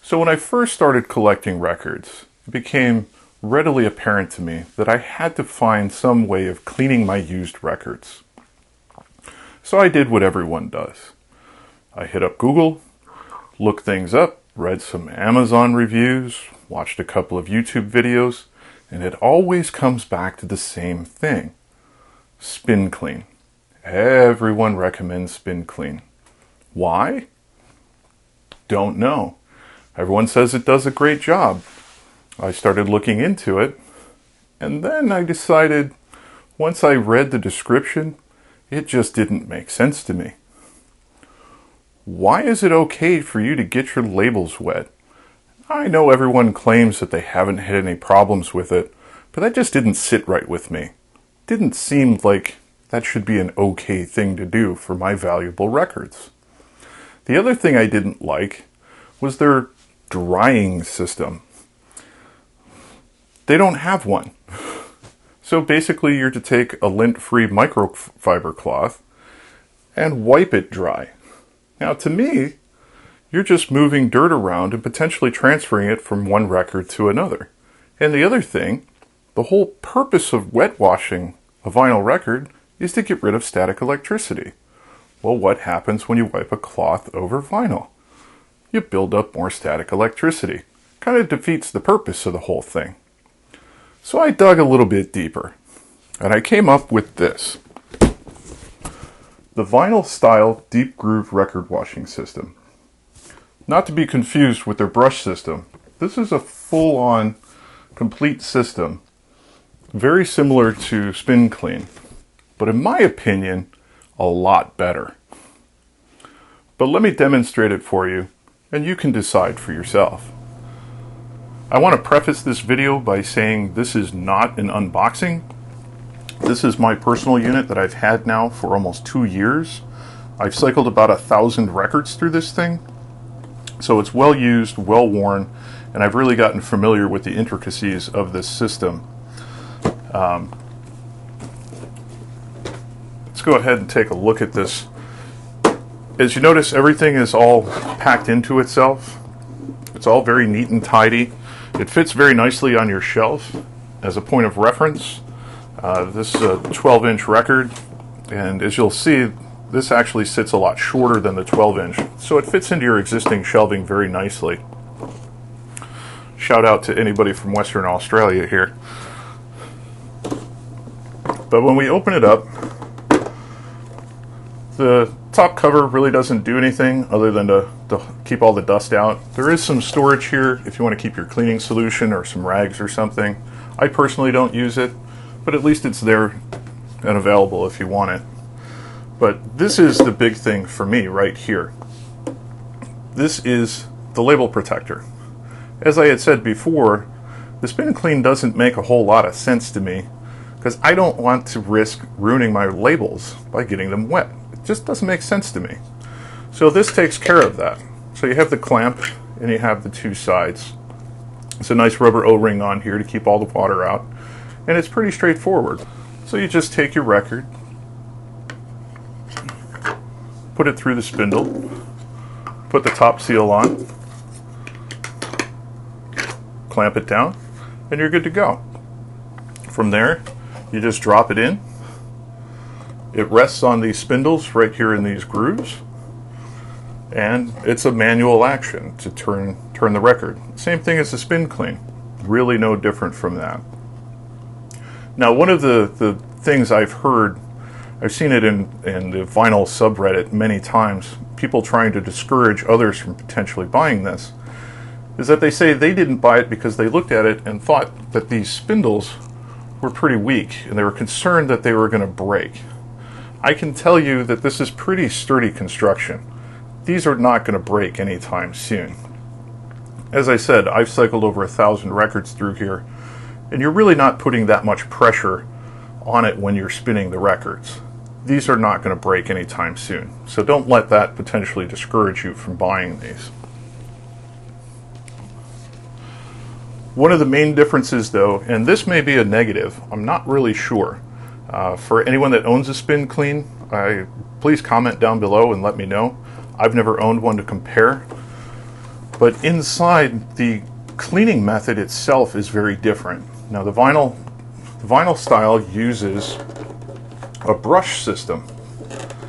So when I first started collecting records, it became readily apparent to me that I had to find some way of cleaning my used records. So I did what everyone does. I hit up Google, looked things up, read some Amazon reviews, watched a couple of YouTube videos, and it always comes back to the same thing. Spinclean. Everyone recommends Spinclean. Why? Don't know. Everyone says it does a great job. I started looking into it, and then I decided, once I read the description, it just didn't make sense to me. Why is it okay for you to get your labels wet? I know everyone claims that they haven't had any problems with it, but that just didn't sit right with me. Didn't seem like that should be an okay thing to do for my valuable records. The other thing I didn't like was their drying system. They don't have one. So basically you're to take a lint-free microfiber cloth and wipe it dry. Now to me, you're just moving dirt around and potentially transferring it from one record to another. And the other thing, the whole purpose of wet washing a vinyl record is to get rid of static electricity. Well, what happens when you wipe a cloth over vinyl? You build up more static electricity. Kind of defeats the purpose of the whole thing. So I dug a little bit deeper, and I came up with this. The Vinyl Styl Deep Groove record washing system. Not to be confused with their brush system. This is a full-on, complete system. Very similar to Spinclean, but in my opinion, a lot better. But let me demonstrate it for you, and you can decide for yourself. I want to preface this video by saying this is not an unboxing. This is my personal unit that I've had now for almost 2 years. I've cycled about 1,000 records through this thing. So it's well used, well worn, and I've really gotten familiar with the intricacies of this system. Let's go ahead and take a look at this. As you notice, everything is all packed into itself. It's all very neat and tidy. It fits very nicely on your shelf as a point of reference. This is a 12-inch record, and as you'll see, this actually sits a lot shorter than the 12-inch, so it fits into your existing shelving very nicely. Shout out to anybody from Western Australia here. But when we open it up, the top cover really doesn't do anything other than to keep all the dust out. There is some storage here if you want to keep your cleaning solution or some rags or something. I personally don't use it, but at least it's there and available if you want it. But this is the big thing for me right here. This is the label protector. As I had said before, the Spinclean doesn't make a whole lot of sense to me because I don't want to risk ruining my labels by getting them wet. It just doesn't make sense to me. So this takes care of that. So you have the clamp and you have the two sides. It's a nice rubber O-ring on here to keep all the water out. And it's pretty straightforward. So you just take your record, put it through the spindle, put the top seal on, clamp it down, and you're good to go. From there, you just drop it in. It rests on these spindles right here in these grooves, and it's a manual action to turn the record. Same thing as the Spinclean. Really no different from that. Now, one of the things I've heard, I've seen it in the vinyl subreddit many times, people trying to discourage others from potentially buying this, is that they say they didn't buy it because they looked at it and thought that these spindles were pretty weak and they were concerned that they were going to break. I can tell you that this is pretty sturdy construction. These are not going to break anytime soon. As I said, I've cycled over 1,000 records through here, and you're really not putting that much pressure on it when you're spinning the records. These are not going to break anytime soon, so don't let that potentially discourage you from buying these. One of the main differences though, and this may be a negative, I'm not really sure. For anyone that owns a Spinclean, please comment down below and let me know. I've never owned one to compare. But inside, the cleaning method itself is very different. Now the Vinyl Styl uses a brush system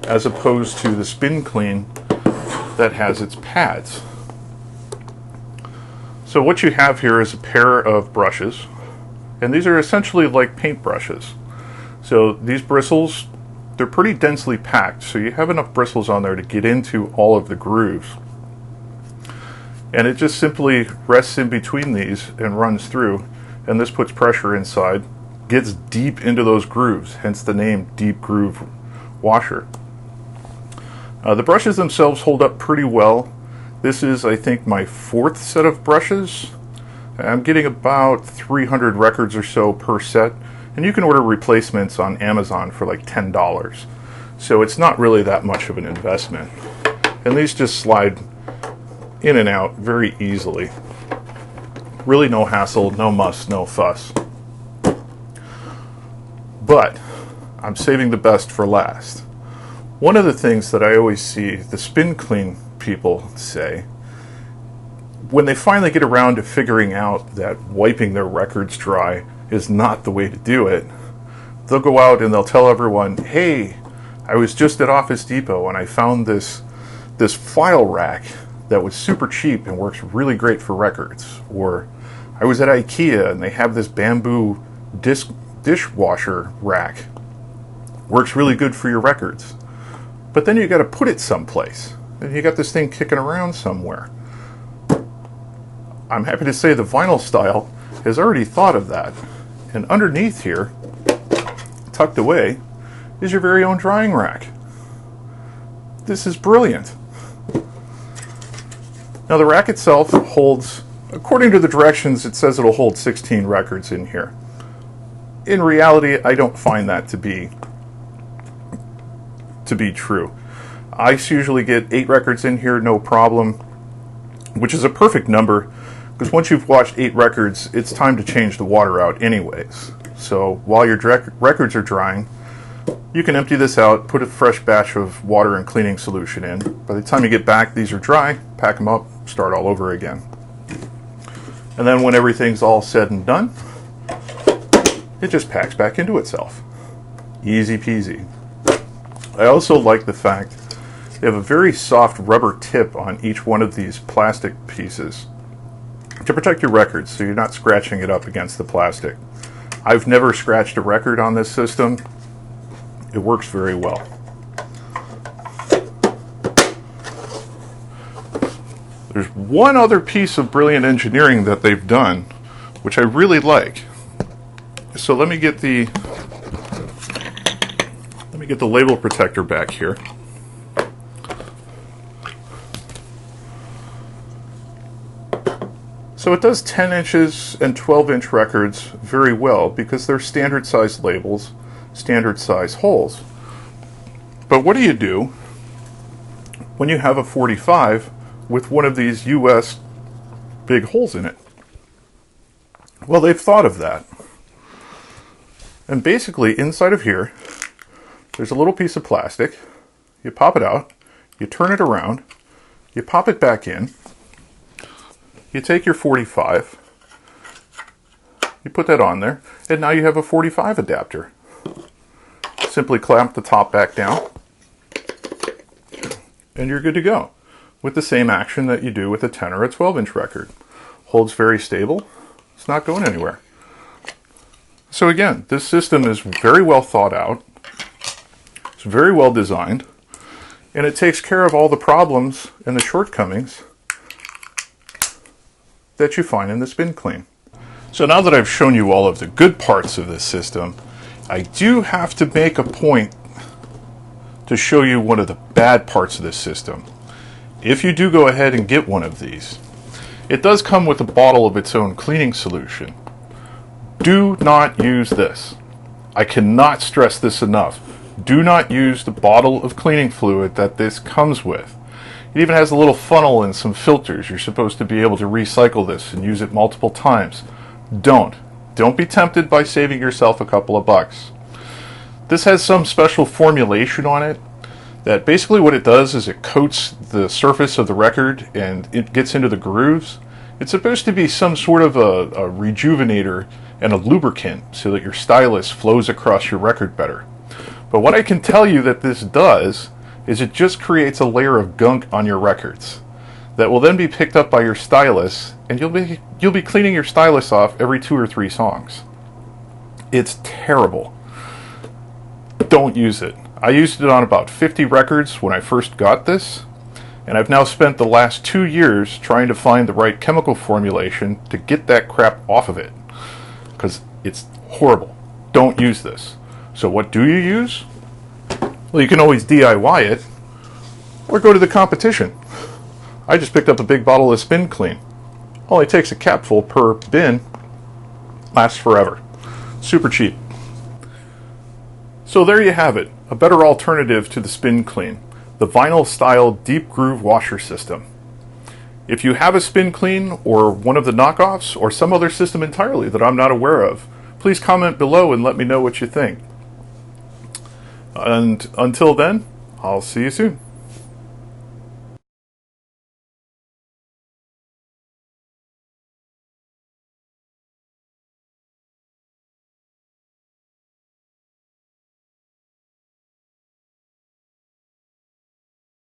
as opposed to the Spinclean that has its pads. So what you have here is a pair of brushes, and these are essentially like paint brushes. So these bristles, they're pretty densely packed, so you have enough bristles on there to get into all of the grooves. And it just simply rests in between these and runs through, and this puts pressure inside, gets deep into those grooves, hence the name Deep Groove Washer. The brushes themselves hold up pretty well. This is, I think, my 4th set of brushes. I'm getting about 300 records or so per set, and you can order replacements on Amazon for like $10. So it's not really that much of an investment. And these just slide in and out very easily. Really no hassle, no muss, no fuss. But I'm saving the best for last. One of the things that I always see the Spinclean people say, when they finally get around to figuring out that wiping their records dry is not the way to do it, they'll go out and they'll tell everyone, hey, I was just at Office Depot and I found this file rack that was super cheap and works really great for records. Or I was at IKEA and they have this bamboo dishwasher rack. Works really good for your records. But then you got to put it someplace. And you got this thing kicking around somewhere. I'm happy to say the Vinyl Styl has already thought of that. And underneath here, tucked away, is your very own drying rack. This is brilliant. Now the rack itself holds, according to the directions, it says it'll hold 16 records in here. In reality, I don't find that to be true. I usually get 8 records in here, no problem, which is a perfect number, because once you've washed 8 records, it's time to change the water out anyways. So while your records are drying, you can empty this out, put a fresh batch of water and cleaning solution in. By the time you get back, these are dry, pack them up, start all over again. And then when everything's all said and done, it just packs back into itself. Easy peasy. I also like the fact they have a very soft rubber tip on each one of these plastic pieces to protect your records so you're not scratching it up against the plastic. I've never scratched a record on this system. It works very well. There's one other piece of brilliant engineering that they've done, which I really like. So let me get the label protector back here. So it does 10 inches and 12-inch records very well because they're standard size labels, standard size holes. But what do you do when you have a 45 with one of these US big holes in it? Well, they've thought of that. And basically inside of here, there's a little piece of plastic. You pop it out, you turn it around, you pop it back in, you take your 45, you put that on there, and now you have a 45 adapter. Simply clamp the top back down, and you're good to go. With the same action that you do with a 10 or a 12-inch record. Holds very stable, it's not going anywhere. So again, this system is very well thought out, it's very well designed, and it takes care of all the problems and the shortcomings that you find in the Spinclean. So now that I've shown you all of the good parts of this system, I do have to make a point to show you one of the bad parts of this system. If you do go ahead and get one of these, it does come with a bottle of its own cleaning solution. Do not use this. I cannot stress this enough. Do not use the bottle of cleaning fluid that this comes with. It even has a little funnel and some filters. You're supposed to be able to recycle this and use it multiple times. Don't. Don't be tempted by saving yourself a couple of bucks. This has some special formulation on it that basically what it does is it coats the surface of the record and it gets into the grooves. It's supposed to be some sort of a rejuvenator and a lubricant so that your stylus flows across your record better. But what I can tell you that this does is it just creates a layer of gunk on your records that will then be picked up by your stylus, and you'll be cleaning your stylus off every 2 or 3 songs. It's terrible. Don't use it. I used it on about 50 records when I first got this, and I've now spent the last 2 years trying to find the right chemical formulation to get that crap off of it, because it's horrible. Don't use this. So what do you use? Well, you can always DIY it, or go to the competition. I just picked up a big bottle of Spinclean. Only takes a capful per bin. Lasts forever. Super cheap. So there you have it. A better alternative to the Spinclean. The Vinyl Styl Deep Groove washer system. If you have a Spinclean or one of the knockoffs or some other system entirely that I'm not aware of, please comment below and let me know what you think. And until then, I'll see you soon.